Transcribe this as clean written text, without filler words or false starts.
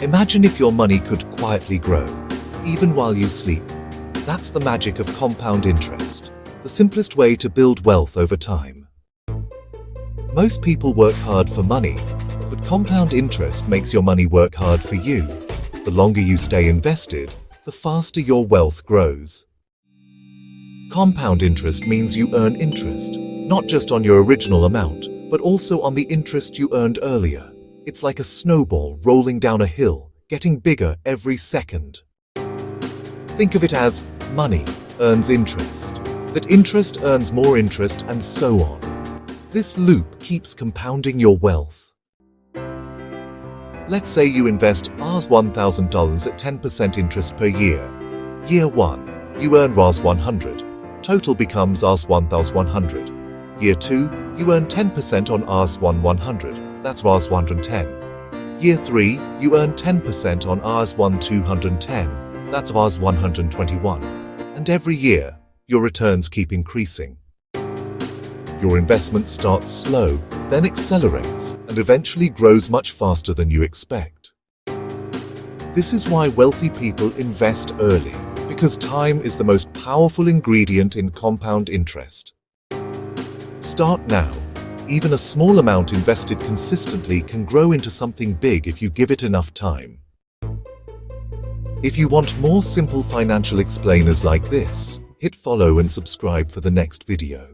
Imagine if your money could quietly grow, even while you sleep. That's the magic of compound interest, the simplest way to build wealth over time. Most people work hard for money, but compound interest makes your money work hard for you. The longer you stay invested, the faster your wealth grows. Compound interest means you earn interest, not just on your original amount, but also on the interest you earned earlier. It's like a snowball rolling down a hill, getting bigger every second. Think of it as money earns interest, that interest earns more interest, and so on. This loop keeps compounding your wealth. Let's say you invest Rs $1,000 at 10% interest per year. Year 1, you earn Rs 100. Total becomes Rs 1,100. Year 2, you earn 10% on Rs 1,100. That's Rs 110. Year 3, you earn 10% on Rs 1,210. That's Rs 121. And every year, your returns keep increasing. Your investment starts slow, then accelerates, and eventually grows much faster than you expect. This is why wealthy people invest early, because time is the most powerful ingredient in compound interest. Start now. Even a small amount invested consistently can grow into something big if you give it enough time. If you want more simple financial explainers like this, hit follow and subscribe for the next video.